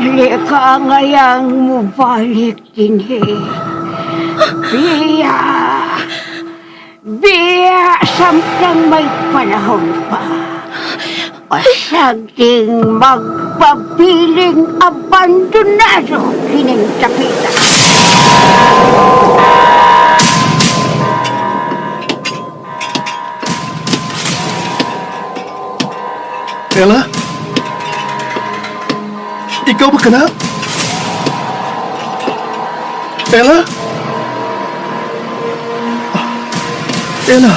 Dili ka ngayang mubalik dinhi. Biya! Biya! Samtang may panahon pa. Pasaging magpabiling abandonado kining tapitan. Ella? Ikaw ba ka na? Ella? Ella?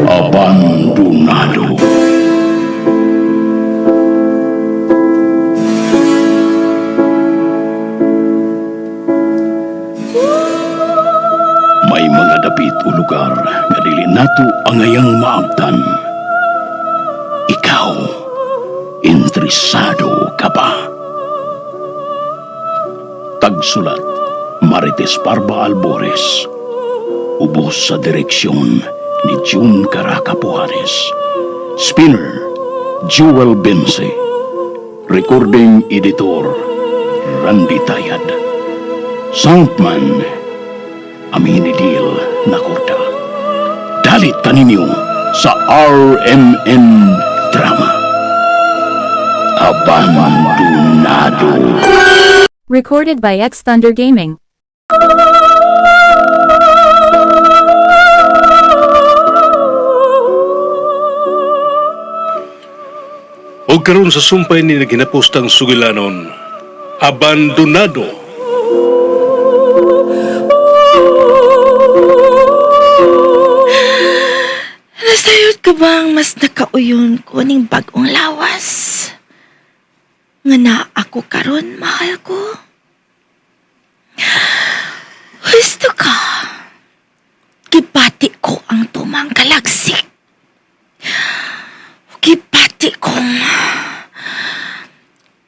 Abandonado. May mga dapit o lugar nga dili nato angayang maabtan. Ikaw, interesado ka ba? Tagsulat, Marites Parba Albores. Ubos sa direksyon ni June Caracapuanes. Spinner, Jewel Bense. Recording Editor, Randy Tayad. Soundman, Aminidil Nakorda. Dalit kaninyo sa RMN Drama. Abandonado. Recorded by X Thunder Gaming. O karon sa sumpay ni ginapostang sugilanon, Abandonado. Nasayod ka bang mas nakauyon ko ning bagong lawas? Nga na ako karon, mahal ko? Gusto ka? Gibati ko ang tumang galaksik. Gibati kong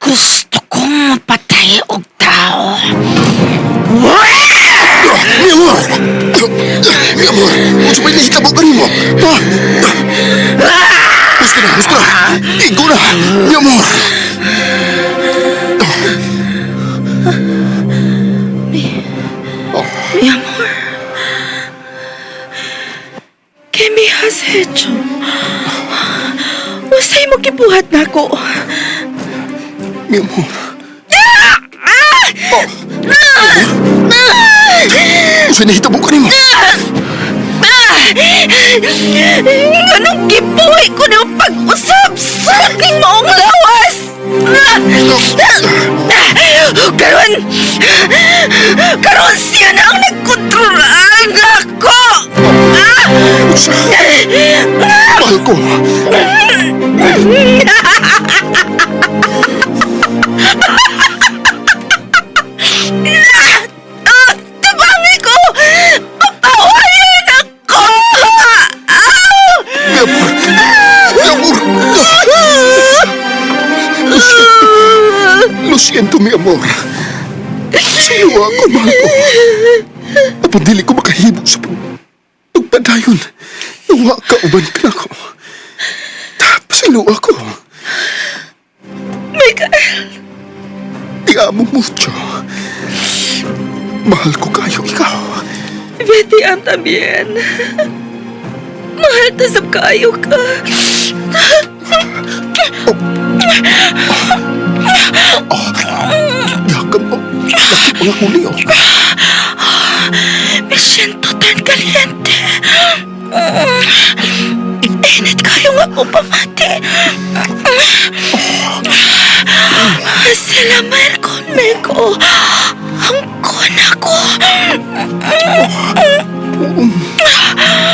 gusto kong mapatay og tao. Mi amor! Mi amor! Unsa may nahitabo ka nimo? Ha? Gusto na! Igo na! Mi amor! Mi amor, ¿qué me has hecho? Usay mo kibuhat na ako. Mi amor! Unsa may nahitabo ka nimo? Anong gibuhay ko ng pag-usap-sap ng maong lawas? Karon siya na ang nagkontrolaan ako! Mahal ko! Tabangi ko! Papawayan ako! Mi amor! Mi amor! Lo siento, mi amor. Sinuwa ako, mahal ko. Apan dili ko makahimo sa pagpadayon. Nawa ka, uban ka na ko. Pasinuwa ko. Michael! Te amo mucho. Mahal ko kayo, ikaw. Betty, ang también. Mahal ta sa kayo ka. Yakap mo. Laki mga huli, oh. Me siento tan caliente. Init kayo nga po pamati. Selamar conmigo. Ang kon ako.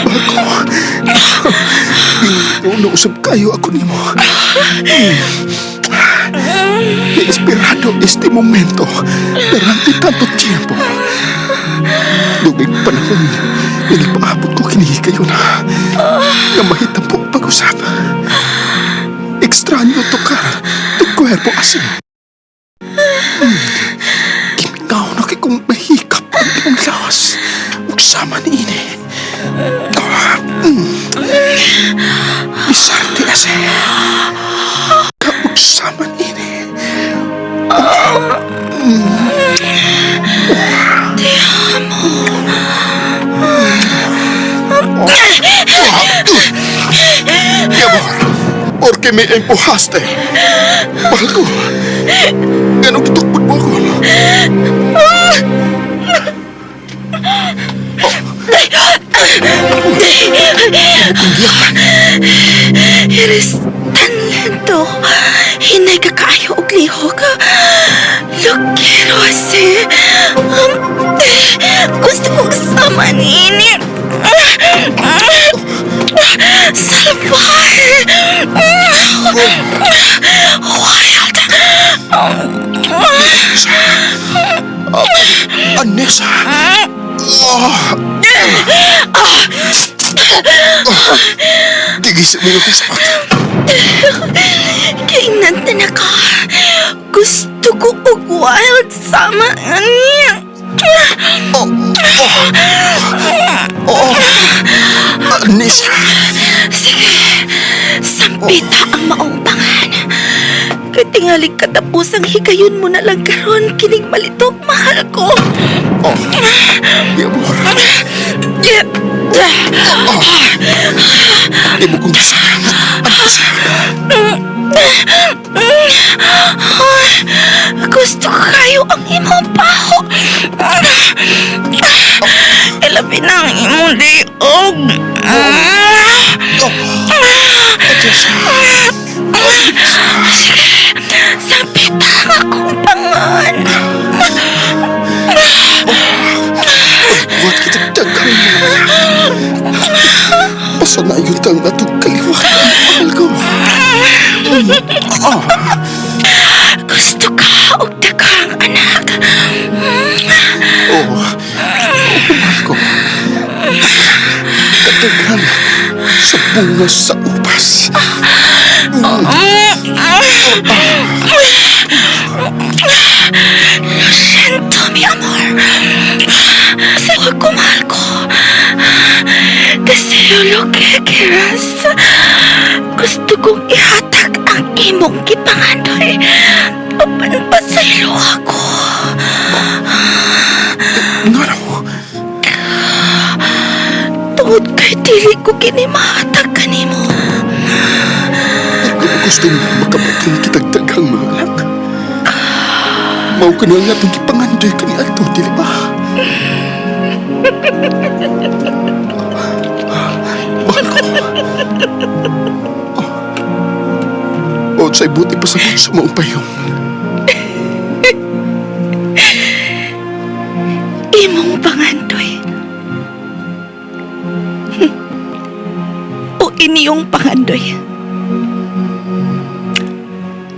Bago. Nausap kayo ako nimo. He esperado este momento durante tanto tiempo. Dugay panahon, nilipaabot ko kinihi kayo na mahitang po pag-usap. Ekstranyo to ka, to cuerpo así. Kimingaw na kay kong mahikap ang iyong lawas. Ugsama ni ini. Isarte ase. Kapagsaman ini. Mi amor, ¿por qué me empujaste? Mahal ko, ganong itukod mo ako. Eres tan lento. Hinay ka kaayo og lihok. Lo quiero hacer. Gusto ko kasama niini. Salvaje. Wild. Anessa. Tigisin mo ako sa mata. Kainanta na ka. Gusto ko og wild sama niya. Anessa. Sige, sampita ang maong pangan. Katingali katapos ang higayon mo na lang karon kining malitok, mahal ko. Mi amor, di mo kong kasama. Gusto ko kayo ang imong paho. Ilabi na ang imong liog. Sapita akong pangan. Buat kita dagang mo. Pasanayon tang atong kaliwatan, mahal ko. Gusto ka og daghang anak. Mahal ko. Kadaghan sa bunga sa upas. Lo siento, mi amor. Sabi ko, mahal ko. Deseo lo que quieras. Gusto kong ihatag ang imong gipangandoy. Apan pa sa iluha ko. Ngano? Tungod kay dili ko kinimahatag kanimo. Kung gusto mo makapating kitag daghang mga anak, mao ka na nga itong ipangandoy ka ni Alto, dili ba? Mahal ko. O sa'y buti pa sa mong payong. Imong pangandoy. O iniyong pangandoy.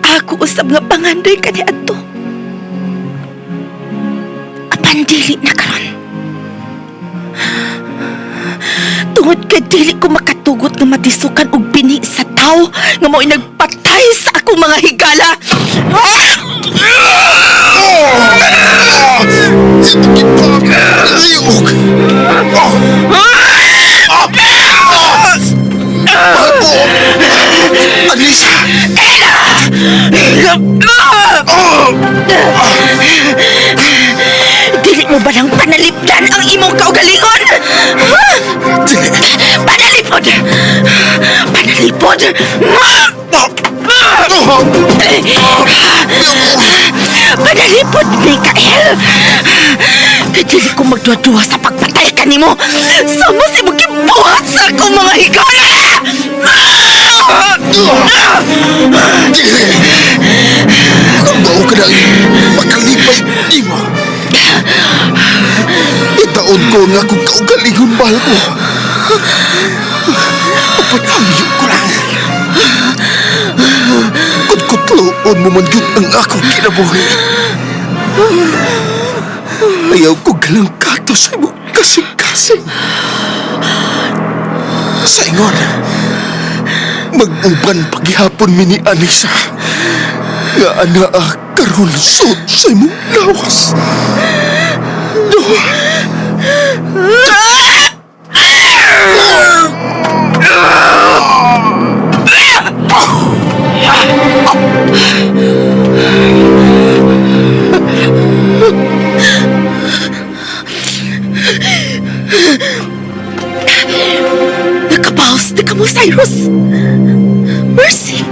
Ako usab nga pangandoy kani adto. Apan dili na karon. Tungod kay dili ko makatugot nga matisukan og bini sa tao nga mo'y nagpatay sa akong mga higala. Liog! Anissa! Dili mo ba lang panalipdan ang imong kaugalingon? Dili! Panalipod! Panalipod! Panalipod, Mikael! Dili ko magduwa-duwa sa pagpatay kanimo. Sama si mo gibuhat sa akong mga higala! Dili! Kung mao ka na makalipay di mo. Itaon ko nga kung kaugalingon, mahal ko. Papanamyo ko lang. Kutloon mo man yun ang akong kinabuhi. Ayaw ko galang kato sa imong kasing-kasing. Sa ingon, mag-uban paghihapon mi ni Anissa. Nga anaa karon sud sa imong lawas. No. mo, Cyrus? Mercy!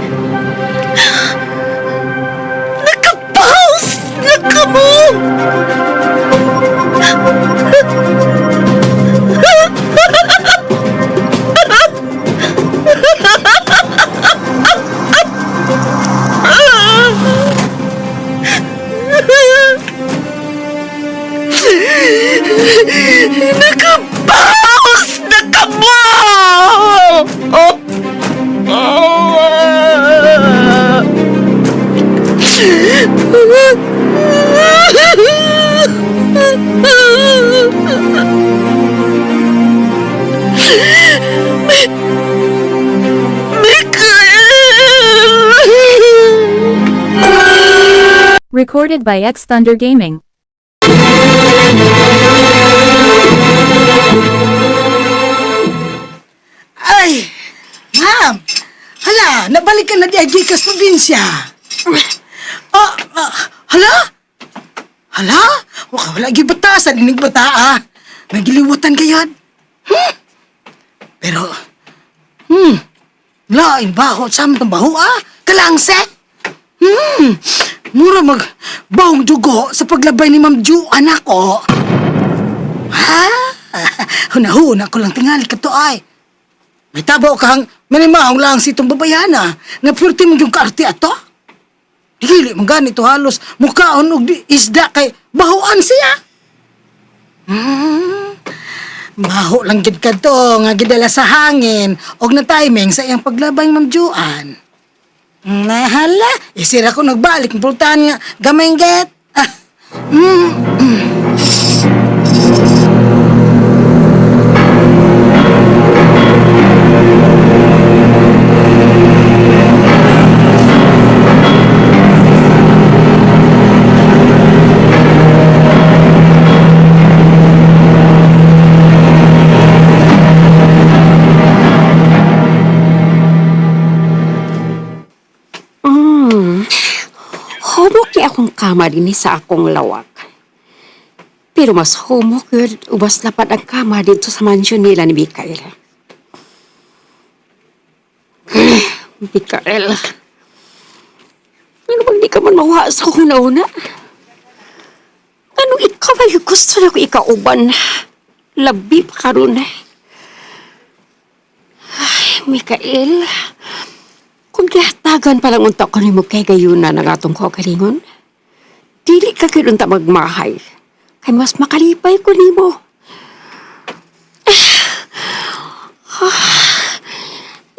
Nakapaus na ka mo! Nakapaus na ka mo! Recorded by X Thunder Gaming. Ay! Ma'am! Hala, nabalik ka na di Agikas probinsya. Hala? Hala? Wala gibatasan, inig bata Nagiliwatan kayan. Pero, lain baho, samtang baho kalangse. Mura bahong dugo sa paglabay ni Ma'am Ju, anak ko. Ha? Hunahuna ko lang tingali ka to ay. May tabaw kang manimahong lang si itong babayana na purti mong yung kaarte ato. Dili mong ganito halos mukhaon og isda kay bahoan siya. Baho lang gid ka to nga gidala sa hangin og na timing sa iyang paglabay Ma'am Juan. Nahala, isira ko nagbalik ng pultahan nga gamay get. Humok niya akong kama din sa akong lawak. Pero mas humok yun, ubas lapad ang kama dito sa mansyon nila ni Mikael. Mikael, ano bang di ka man mawa sa akong nauna? Anong ikaw ay gusto na ko ikauban? Labi pa ka ron. Ay, Mikael, kung kihatagan palang unta ko ni mo kay gayuna ng atong ko kalingon, dili ka kinunta magmahay, kay mas makalipay ko ni mo.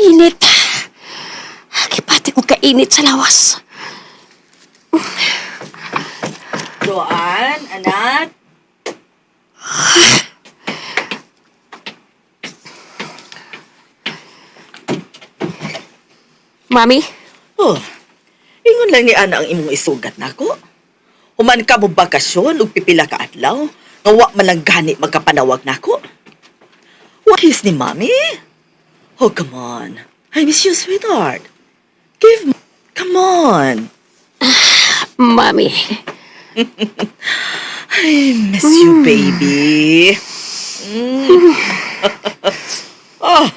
Init. Kipati ko kainit sa lawas. Joan, anak. Mami? Oh, ingon lang ni Ana ang imong isugat nako. Human ka mo bakasyon ug pipila ka adlaw, nga wa man lang gani magkapanawag nako. What is ni Mommy? Oh, come on. I miss you, sweetheart. Come on. Mami. I miss you, baby. Oh,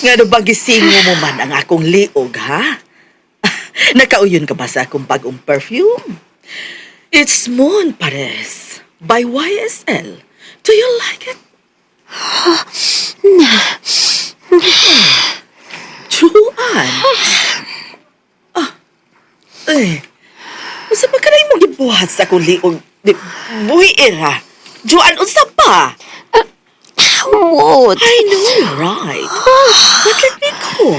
nga ba gisingo mo man ang akong liog, ha? Nakauyon ka ba sa akong bagong perfume? It's Moon Pares by YSL. Do you like it? Juan. Masa pa ka na yung gibuhat sa akong liog? Buhi era. Juan, unsa pa? Humot. I know you're right. But let me go.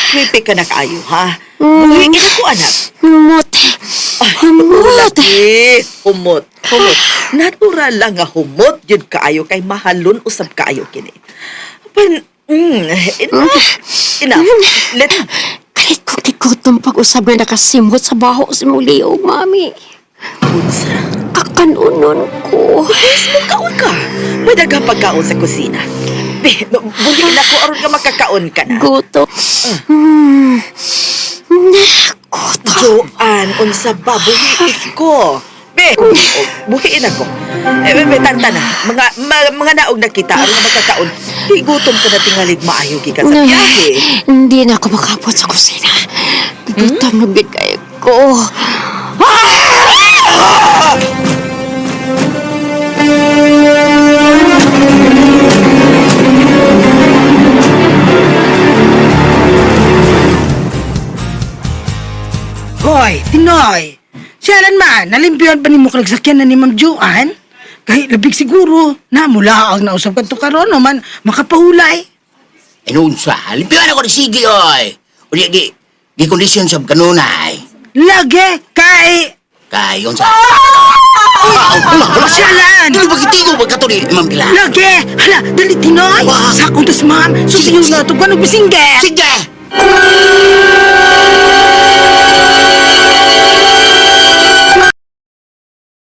Creepy ka na kayo, ha? Buhi ina ko, anak. Humot. Humot. Humot. Natural lang nga humot yun kaayo kay mahalon usab kaayo kini. Enough. Let Kahit kung tikutom pag-usab na nakasimot sa baho si Mulio, Mami. unsa. Kakanunon ko. Yes, magkaon ka. Pwede ka pagkaon sa kusina. Buhi na ko aron ka makakaon ka na. Guto. Guto. Joan, unsa ba? Buhiin ko. Buhiin ako. Tanta na. Mga naog na kita, aron na magkakaon. Di gutom ka na tingalig maayo ka sa biyahe. Hindi na ako makapot sa kusina. Gutom na bigay ko. Hoy, Tinoy. Siyaran man, nalimpiyan pa ni mo kalagsakyan na ni Ma'am Juan? Kahit labig siguro, na mula ang nausap ka to karon naman makapahulay. Inunsa, limpiwan ako ni sige, oy. O di kondisyon sa kanunay. Lagi, kay... Kay, unsa. Siyalan! Dili ba kitigo ba kato ni Ma'am Pilar? Lagi! Hala, dali, Tinoy! Wah. Sakong tas, ma'am. Susiyo na ito, ganong bisingge! Sige!